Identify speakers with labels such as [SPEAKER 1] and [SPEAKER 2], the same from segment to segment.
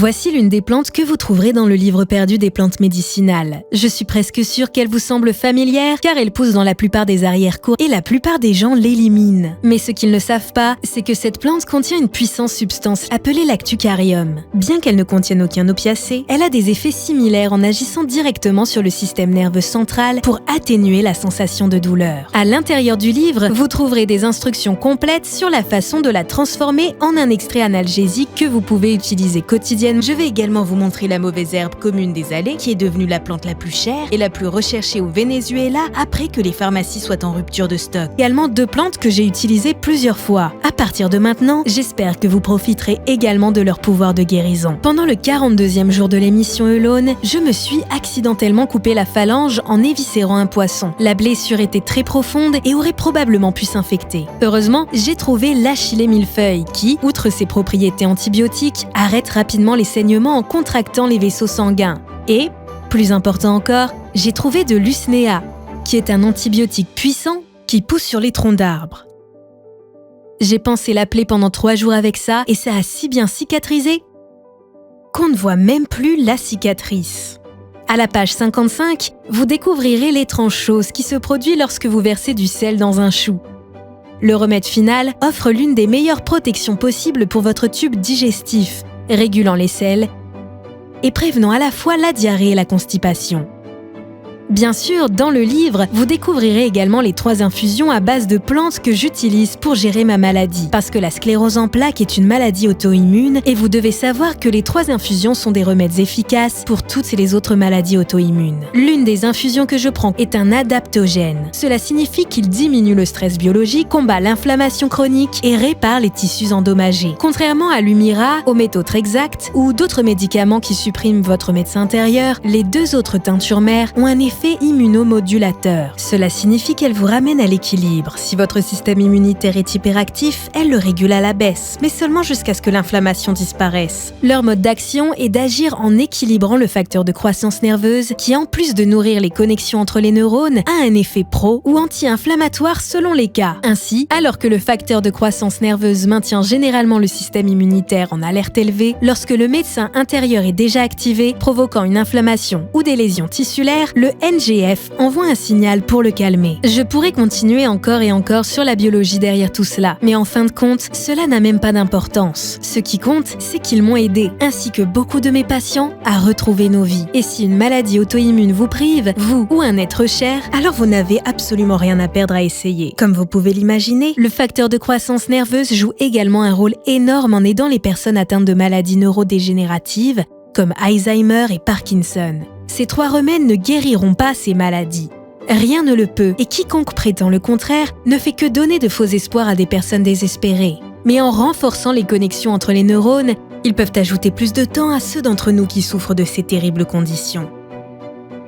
[SPEAKER 1] Voici l'une des plantes que vous trouverez dans le livre perdu des plantes médicinales. Je suis presque sûre qu'elle vous semble familière car elle pousse dans la plupart des arrière-cours et la plupart des gens l'éliminent. Mais ce qu'ils ne savent pas, c'est que cette plante contient une puissante substance appelée lactucarium. Bien qu'elle ne contienne aucun opiacé, elle a des effets similaires en agissant directement sur le système nerveux central pour atténuer la sensation de douleur. À l'intérieur du livre, vous trouverez des instructions complètes sur la façon de la transformer en un extrait analgésique que vous pouvez utiliser quotidiennement. Je vais également vous montrer la mauvaise herbe commune des allées qui est devenue la plante la plus chère et la plus recherchée au Venezuela après que les pharmacies soient en rupture de stock. Également 2 plantes que j'ai utilisées plusieurs fois. À partir de maintenant, j'espère que vous profiterez également de leur pouvoir de guérison. Pendant le 42e jour de l'émission Eulone, je me suis accidentellement coupé la phalange en éviscérant un poisson. La blessure était très profonde et aurait probablement pu s'infecter. Heureusement, j'ai trouvé l'Achillée millefeuille qui, outre ses propriétés antibiotiques, arrête rapidement les saignements en contractant les vaisseaux sanguins. Et, plus important encore, j'ai trouvé de l'Usnea, qui est un antibiotique puissant qui pousse sur les troncs d'arbres. J'ai pensé l'appeler pendant 3 jours avec ça et ça a si bien cicatrisé qu'on ne voit même plus la cicatrice. À la page 55, vous découvrirez l'étrange chose qui se produit lorsque vous versez du sel dans un chou. Le remède final offre l'une des meilleures protections possibles pour votre tube digestif, régulant les selles et prévenant à la fois la diarrhée et la constipation. Bien sûr, dans le livre, vous découvrirez également les 3 infusions à base de plantes que j'utilise pour gérer ma maladie. Parce que la sclérose en plaques est une maladie auto-immune et vous devez savoir que les 3 infusions sont des remèdes efficaces pour toutes les autres maladies auto-immunes. L'une des infusions que je prends est un adaptogène. Cela signifie qu'il diminue le stress biologique, combat l'inflammation chronique et répare les tissus endommagés. Contrairement à l'Humira, au Méthotrexate ou d'autres médicaments qui suppriment votre médecin intérieur, les 2 autres teintures mères ont un effet immunomodulateur. Cela signifie qu'elle vous ramène à l'équilibre. Si votre système immunitaire est hyperactif, elle le régule à la baisse, mais seulement jusqu'à ce que l'inflammation disparaisse. Leur mode d'action est d'agir en équilibrant le facteur de croissance nerveuse qui, en plus de nourrir les connexions entre les neurones, a un effet pro ou anti-inflammatoire selon les cas. Ainsi, alors que le facteur de croissance nerveuse maintient généralement le système immunitaire en alerte élevée, lorsque le médecin intérieur est déjà activé, provoquant une inflammation ou des lésions tissulaires, le NGF envoie un signal pour le calmer. Je pourrais continuer encore et encore sur la biologie derrière tout cela, mais en fin de compte, cela n'a même pas d'importance. Ce qui compte, c'est qu'ils m'ont aidé, ainsi que beaucoup de mes patients, à retrouver nos vies. Et si une maladie auto-immune vous prive, vous ou un être cher, alors vous n'avez absolument rien à perdre à essayer. Comme vous pouvez l'imaginer, le facteur de croissance nerveuse joue également un rôle énorme en aidant les personnes atteintes de maladies neurodégénératives, comme Alzheimer et Parkinson. Ces 3 remèdes ne guériront pas ces maladies. Rien ne le peut, et quiconque prétend le contraire ne fait que donner de faux espoirs à des personnes désespérées. Mais en renforçant les connexions entre les neurones, ils peuvent ajouter plus de temps à ceux d'entre nous qui souffrent de ces terribles conditions.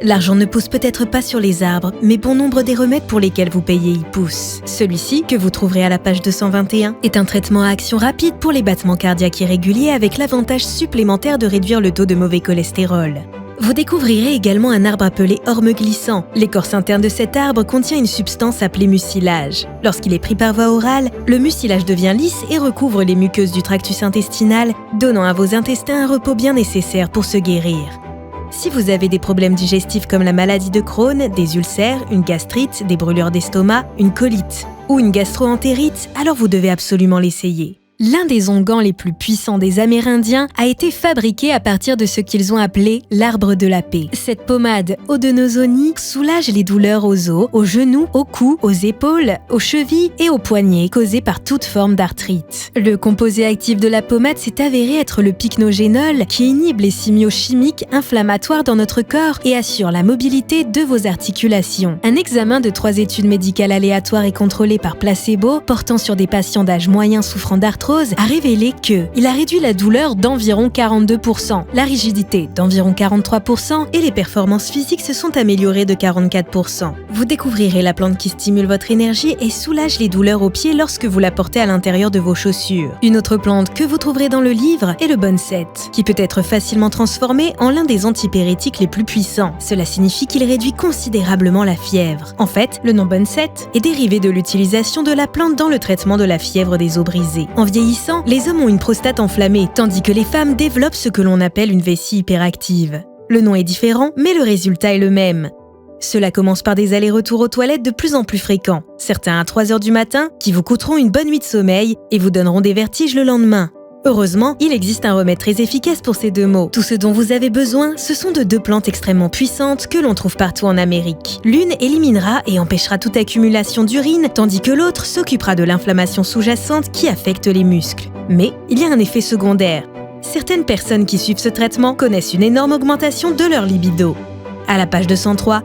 [SPEAKER 1] L'argent ne pousse peut-être pas sur les arbres, mais bon nombre des remèdes pour lesquels vous payez y poussent. Celui-ci, que vous trouverez à la page 221, est un traitement à action rapide pour les battements cardiaques irréguliers avec l'avantage supplémentaire de réduire le taux de mauvais cholestérol. Vous découvrirez également un arbre appelé orme glissant. L'écorce interne de cet arbre contient une substance appelée mucilage. Lorsqu'il est pris par voie orale, le mucilage devient lisse et recouvre les muqueuses du tractus intestinal, donnant à vos intestins un repos bien nécessaire pour se guérir. Si vous avez des problèmes digestifs comme la maladie de Crohn, des ulcères, une gastrite, des brûlures d'estomac, une colite ou une gastro-entérite, alors vous devez absolument l'essayer. L'un des onguents les plus puissants des Amérindiens a été fabriqué à partir de ce qu'ils ont appelé l'arbre de la paix. Cette pommade odonozonique soulage les douleurs aux os, aux genoux, au cou, aux épaules, aux chevilles et aux poignets causées par toute forme d'arthrite. Le composé actif de la pommade s'est avéré être le pycnogénol qui inhibe les signaux chimiques inflammatoires dans notre corps et assure la mobilité de vos articulations. Un examen de 3 études médicales aléatoires et contrôlées par placebo portant sur des patients d'âge moyen souffrant d'arthrose a révélé qu'il a réduit la douleur d'environ 42%, la rigidité d'environ 43% et les performances physiques se sont améliorées de 44%. Vous découvrirez la plante qui stimule votre énergie et soulage les douleurs aux pieds lorsque vous la portez à l'intérieur de vos chaussures. Une autre plante que vous trouverez dans le livre est le boncet, qui peut être facilement transformé en l'un des antipyrétiques les plus puissants. Cela signifie qu'il réduit considérablement la fièvre. En fait, le nom boncet est dérivé de l'utilisation de la plante dans le traitement de la fièvre des os brisés. En vieillissant, les hommes ont une prostate enflammée, tandis que les femmes développent ce que l'on appelle une vessie hyperactive. Le nom est différent, mais le résultat est le même. Cela commence par des allers-retours aux toilettes de plus en plus fréquents, certains à 3 heures du matin, qui vous coûteront une bonne nuit de sommeil et vous donneront des vertiges le lendemain. Heureusement, il existe un remède très efficace pour ces deux maux. Tout ce dont vous avez besoin, ce sont de 2 plantes extrêmement puissantes que l'on trouve partout en Amérique. L'une éliminera et empêchera toute accumulation d'urine, tandis que l'autre s'occupera de l'inflammation sous-jacente qui affecte les muscles. Mais il y a un effet secondaire. Certaines personnes qui suivent ce traitement connaissent une énorme augmentation de leur libido. À la page 203,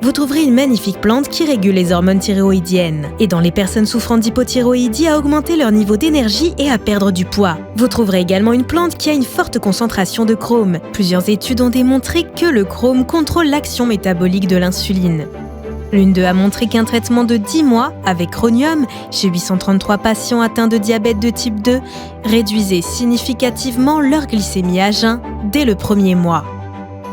[SPEAKER 1] vous trouverez une magnifique plante qui régule les hormones thyroïdiennes, et dans les personnes souffrant d'hypothyroïdie à augmenter leur niveau d'énergie et à perdre du poids. Vous trouverez également une plante qui a une forte concentration de chrome. Plusieurs études ont démontré que le chrome contrôle l'action métabolique de l'insuline. L'une d'eux a montré qu'un traitement de 10 mois avec Chronium chez 833 patients atteints de diabète de type 2 réduisait significativement leur glycémie à jeun dès le premier mois.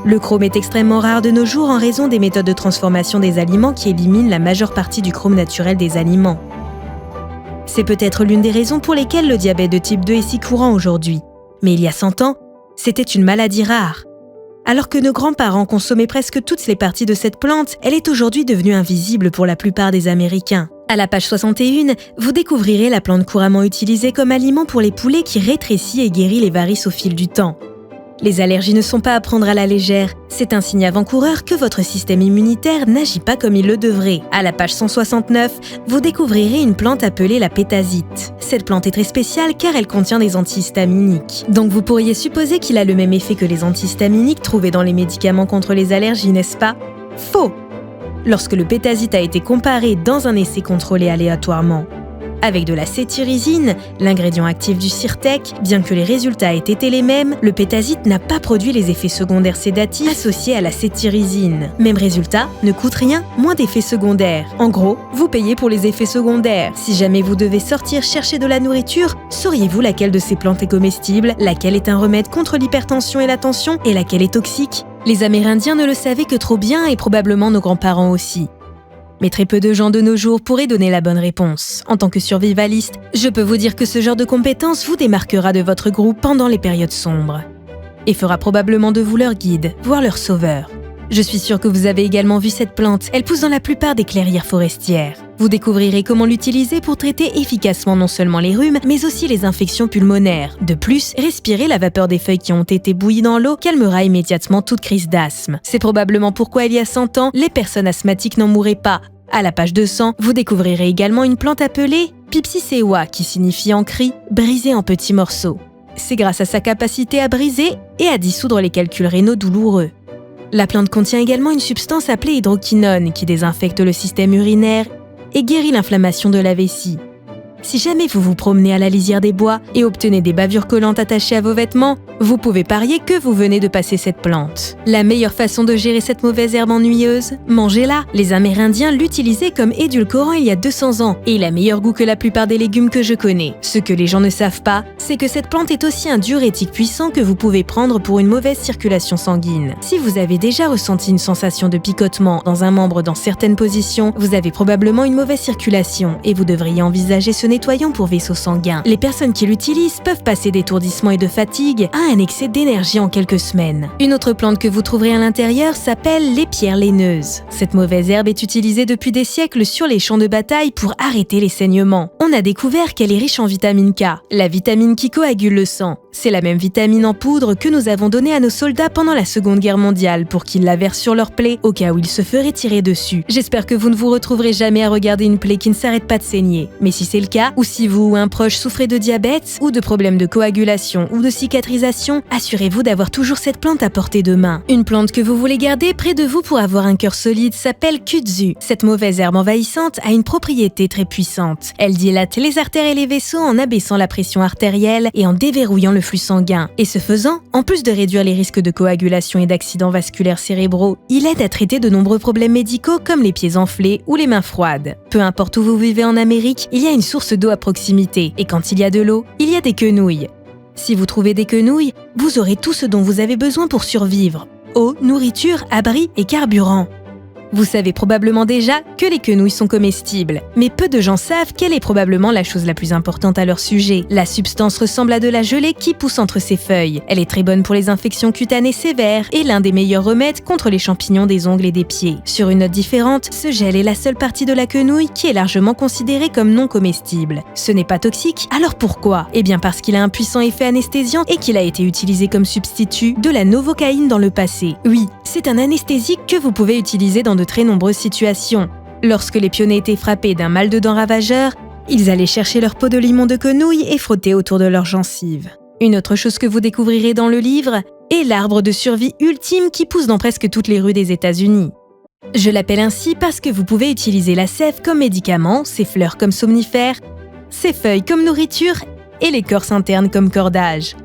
[SPEAKER 1] Le chrome est extrêmement rare de nos jours en raison des méthodes de transformation des aliments qui éliminent la majeure partie du chrome naturel des aliments. C'est peut-être l'une des raisons pour lesquelles le diabète de type 2 est si courant aujourd'hui. Mais il y a 100 ans, c'était une maladie rare. Alors que nos grands-parents consommaient presque toutes les parties de cette plante, elle est aujourd'hui devenue invisible pour la plupart des Américains. À la page 61, vous découvrirez la plante couramment utilisée comme aliment pour les poulets qui rétrécit et guérit les varices au fil du temps. Les allergies ne sont pas à prendre à la légère. C'est un signe avant-coureur que votre système immunitaire n'agit pas comme il le devrait. À la page 169, vous découvrirez une plante appelée la pétasite. Cette plante est très spéciale car elle contient des antihistaminiques. Donc vous pourriez supposer qu'il a le même effet que les antihistaminiques trouvés dans les médicaments contre les allergies, n'est-ce pas? Faux! Lorsque le pétasite a été comparé dans un essai contrôlé aléatoirement avec de la cétirizine, l'ingrédient actif du Syrtec, bien que les résultats aient été les mêmes, le pétasite n'a pas produit les effets secondaires sédatifs associés à la cétirizine. Même résultat, ne coûte rien, moins d'effets secondaires. En gros, vous payez pour les effets secondaires. Si jamais vous devez sortir chercher de la nourriture, sauriez-vous laquelle de ces plantes est comestible, laquelle est un remède contre l'hypertension et la tension, et laquelle est toxique? Les Amérindiens ne le savaient que trop bien et probablement nos grands-parents aussi. Mais très peu de gens de nos jours pourraient donner la bonne réponse. En tant que survivaliste, je peux vous dire que ce genre de compétence vous démarquera de votre groupe pendant les périodes sombres et fera probablement de vous leur guide, voire leur sauveur. Je suis sûre que vous avez également vu cette plante, elle pousse dans la plupart des clairières forestières. Vous découvrirez comment l'utiliser pour traiter efficacement non seulement les rhumes, mais aussi les infections pulmonaires. De plus, respirer la vapeur des feuilles qui ont été bouillies dans l'eau calmera immédiatement toute crise d'asthme. C'est probablement pourquoi il y a 100 ans, les personnes asthmatiques n'en mouraient pas. À la page 200, vous découvrirez également une plante appelée Pipsissewa, qui signifie en cri « briser en petits morceaux ». C'est grâce à sa capacité à briser et à dissoudre les calculs rénaux douloureux. La plante contient également une substance appelée hydroquinone qui désinfecte le système urinaire et guérit l'inflammation de la vessie. Si jamais vous vous promenez à la lisière des bois et obtenez des bavures collantes attachées à vos vêtements, vous pouvez parier que vous venez de passer cette plante. La meilleure façon de gérer cette mauvaise herbe ennuyeuse? Mangez-la! Les Amérindiens l'utilisaient comme édulcorant il y a 200 ans et il a meilleur goût que la plupart des légumes que je connais. Ce que les gens ne savent pas, c'est que cette plante est aussi un diurétique puissant que vous pouvez prendre pour une mauvaise circulation sanguine. Si vous avez déjà ressenti une sensation de picotement dans un membre dans certaines positions, vous avez probablement une mauvaise circulation et vous devriez envisager ce nettoyant pour vaisseaux sanguins. Les personnes qui l'utilisent peuvent passer d'étourdissement et de fatigue à un excès d'énergie en quelques semaines. Une autre plante que vous trouverez à l'intérieur s'appelle les pierres laineuses. Cette mauvaise herbe est utilisée depuis des siècles sur les champs de bataille pour arrêter les saignements. On a découvert qu'elle est riche en vitamine K, la vitamine qui coagule le sang. C'est la même vitamine en poudre que nous avons donnée à nos soldats pendant la Seconde Guerre mondiale pour qu'ils la versent sur leurs plaies au cas où ils se feraient tirer dessus. J'espère que vous ne vous retrouverez jamais à regarder une plaie qui ne s'arrête pas de saigner. Mais si c'est le cas, ou si vous ou un proche souffrez de diabète ou de problèmes de coagulation ou de cicatrisation, assurez-vous d'avoir toujours cette plante à portée de main. Une plante que vous voulez garder près de vous pour avoir un cœur solide s'appelle kudzu. Cette mauvaise herbe envahissante a une propriété très puissante. Elle dilate les artères et les vaisseaux en abaissant la pression artérielle et en déverrouillant le flux sanguin. Et ce faisant, en plus de réduire les risques de coagulation et d'accidents vasculaires cérébraux, il aide à traiter de nombreux problèmes médicaux comme les pieds enflés ou les mains froides. Peu importe où vous vivez en Amérique, il y a une source d'eau à proximité. Et quand il y a de l'eau, il y a des quenouilles. Si vous trouvez des quenouilles, vous aurez tout ce dont vous avez besoin pour survivre. Eau, nourriture, abri et carburant. Vous savez probablement déjà que les quenouilles sont comestibles, mais peu de gens savent quelle est probablement la chose la plus importante à leur sujet. La substance ressemble à de la gelée qui pousse entre ses feuilles. Elle est très bonne pour les infections cutanées sévères et l'un des meilleurs remèdes contre les champignons des ongles et des pieds. Sur une note différente, ce gel est la seule partie de la quenouille qui est largement considérée comme non comestible. Ce n'est pas toxique, alors pourquoi? Eh bien parce qu'il a un puissant effet anesthésiant et qu'il a été utilisé comme substitut de la novocaïne dans le passé. Oui, c'est un anesthésique que vous pouvez utiliser dans de très nombreuses situations. Lorsque les pionniers étaient frappés d'un mal de dents ravageur, ils allaient chercher leur peau de limon de quenouille et frotter autour de leurs gencives. Une autre chose que vous découvrirez dans le livre est l'arbre de survie ultime qui pousse dans presque toutes les rues des États-Unis. Je l'appelle ainsi parce que vous pouvez utiliser la sève comme médicament, ses fleurs comme somnifères, ses feuilles comme nourriture et l'écorce interne comme cordage.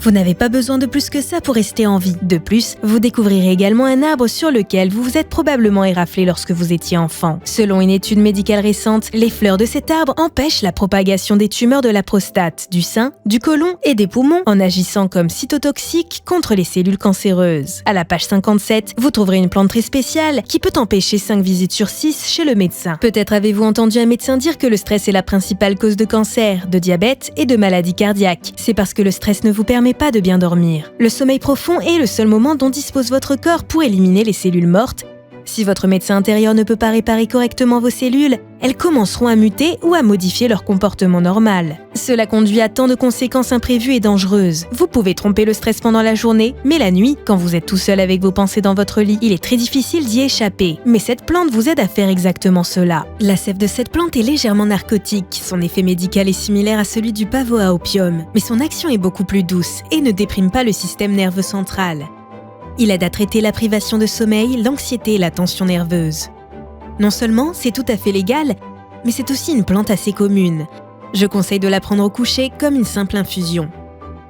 [SPEAKER 1] Vous n'avez pas besoin de plus que ça pour rester en vie. De plus, vous découvrirez également un arbre sur lequel vous vous êtes probablement éraflé lorsque vous étiez enfant. Selon une étude médicale récente, les fleurs de cet arbre empêchent la propagation des tumeurs de la prostate, du sein, du côlon et des poumons en agissant comme cytotoxiques contre les cellules cancéreuses. À la page 57, vous trouverez une plante très spéciale qui peut empêcher 5 visites sur 6 chez le médecin. Peut-être avez-vous entendu un médecin dire que le stress est la principale cause de cancer, de diabète et de maladies cardiaques. C'est parce que le stress ne vous permet pas de bien dormir. Le sommeil profond est le seul moment dont dispose votre corps pour éliminer les cellules mortes. Si votre médecin intérieur ne peut pas réparer correctement vos cellules, elles commenceront à muter ou à modifier leur comportement normal. Cela conduit à tant de conséquences imprévues et dangereuses. Vous pouvez tromper le stress pendant la journée, mais la nuit, quand vous êtes tout seul avec vos pensées dans votre lit, il est très difficile d'y échapper. Mais cette plante vous aide à faire exactement cela. La sève de cette plante est légèrement narcotique. Son effet médical est similaire à celui du pavot à opium, mais son action est beaucoup plus douce et ne déprime pas le système nerveux central. Il aide à traiter la privation de sommeil, l'anxiété et la tension nerveuse. Non seulement c'est tout à fait légal, mais c'est aussi une plante assez commune. Je conseille de la prendre au coucher comme une simple infusion.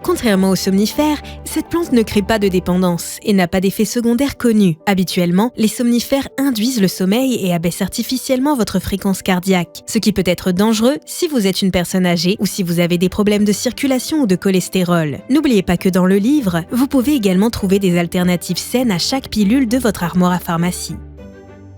[SPEAKER 1] Contrairement aux somnifères, cette plante ne crée pas de dépendance et n'a pas d'effet secondaire connu. Habituellement, les somnifères induisent le sommeil et abaissent artificiellement votre fréquence cardiaque, ce qui peut être dangereux si vous êtes une personne âgée ou si vous avez des problèmes de circulation ou de cholestérol. N'oubliez pas que dans le livre, vous pouvez également trouver des alternatives saines à chaque pilule de votre armoire à pharmacie.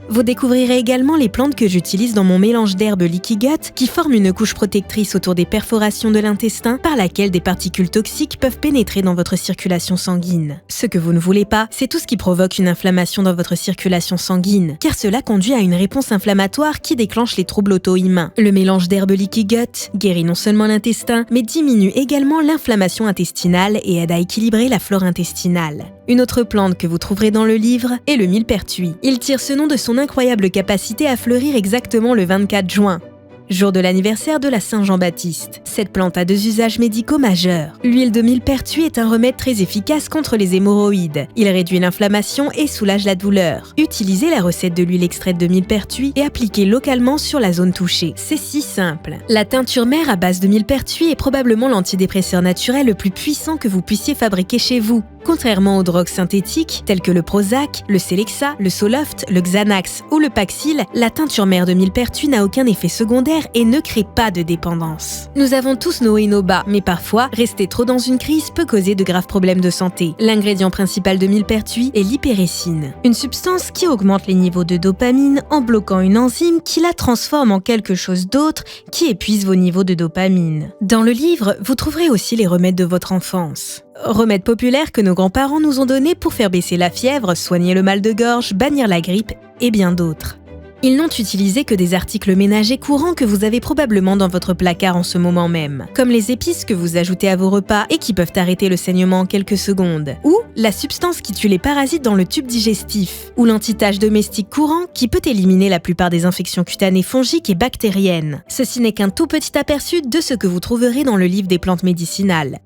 [SPEAKER 1] Vous découvrirez également les plantes que j'utilise dans mon mélange d'herbes Leaky Gut qui forment une couche protectrice autour des perforations de l'intestin par laquelle des particules toxiques peuvent pénétrer dans votre circulation sanguine. Ce que vous ne voulez pas, c'est tout ce qui provoque une inflammation dans votre circulation sanguine, car cela conduit à une réponse inflammatoire qui déclenche les troubles auto-immuns. Le mélange d'herbes Leaky Gut guérit non seulement l'intestin, mais diminue également l'inflammation intestinale et aide à équilibrer la flore intestinale. Une autre plante que vous trouverez dans le livre est le millepertuis. Il tire ce nom de son incroyable capacité à fleurir exactement le 24 juin, jour de l'anniversaire de la Saint-Jean-Baptiste. Cette plante a 2 usages médicaux majeurs. L'huile de millepertuis est un remède très efficace contre les hémorroïdes. Il réduit l'inflammation et soulage la douleur. Utilisez la recette de l'huile extraite de millepertuis et appliquez localement sur la zone touchée. C'est si simple. La teinture mère à base de millepertuis est probablement l'antidépresseur naturel le plus puissant que vous puissiez fabriquer chez vous. Contrairement aux drogues synthétiques telles que le Prozac, le Celexa, le Zoloft, le Xanax ou le Paxil, la teinture mère de millepertuis n'a aucun effet secondaire et ne crée pas de dépendance. Nous avons tous nos hauts et nos bas, mais parfois, rester trop dans une crise peut causer de graves problèmes de santé. L'ingrédient principal de millepertuis est l'hyperécine, une substance qui augmente les niveaux de dopamine en bloquant une enzyme qui la transforme en quelque chose d'autre qui épuise vos niveaux de dopamine. Dans le livre, vous trouverez aussi les remèdes de votre enfance. Remèdes populaires que nos grands-parents nous ont donnés pour faire baisser la fièvre, soigner le mal de gorge, bannir la grippe et bien d'autres. Ils n'ont utilisé que des articles ménagers courants que vous avez probablement dans votre placard en ce moment même, comme les épices que vous ajoutez à vos repas et qui peuvent arrêter le saignement en quelques secondes, ou la substance qui tue les parasites dans le tube digestif, ou l'antitache domestique courant qui peut éliminer la plupart des infections cutanées fongiques et bactériennes. Ceci n'est qu'un tout petit aperçu de ce que vous trouverez dans le livre des plantes médicinales.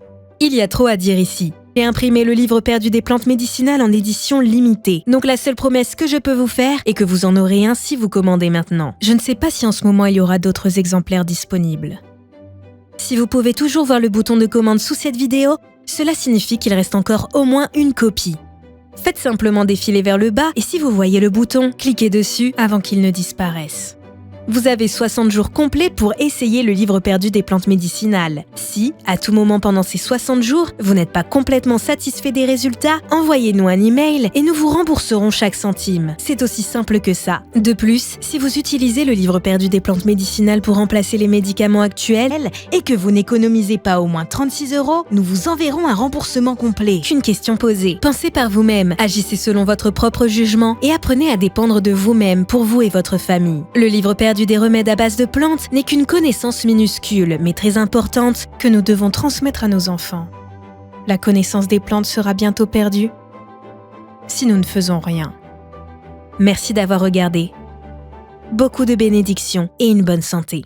[SPEAKER 1] Il y a trop à dire ici. J'ai imprimé le livre perdu des plantes médicinales en édition limitée. Donc la seule promesse que je peux vous faire est que vous en aurez un si vous commandez maintenant. Je ne sais pas si en ce moment il y aura d'autres exemplaires disponibles. Si vous pouvez toujours voir le bouton de commande sous cette vidéo, cela signifie qu'il reste encore au moins une copie. Faites simplement défiler vers le bas et si vous voyez le bouton, cliquez dessus avant qu'il ne disparaisse. Vous avez 60 jours complets pour essayer le livre perdu des plantes médicinales. Si, à tout moment pendant ces 60 jours, vous n'êtes pas complètement satisfait des résultats, envoyez-nous un email et nous vous rembourserons chaque centime. C'est aussi simple que ça. De plus, si vous utilisez le livre perdu des plantes médicinales pour remplacer les médicaments actuels et que vous n'économisez pas au moins 36 €, nous vous enverrons un remboursement complet. Une question posée. Pensez par vous-même, agissez selon votre propre jugement et apprenez à dépendre de vous-même pour vous et votre famille. Le livre perdu des remèdes à base de plantes n'est qu'une connaissance minuscule, mais très importante, que nous devons transmettre à nos enfants. La connaissance des plantes sera bientôt perdue si nous ne faisons rien. Merci d'avoir regardé. Beaucoup de bénédictions et une bonne santé.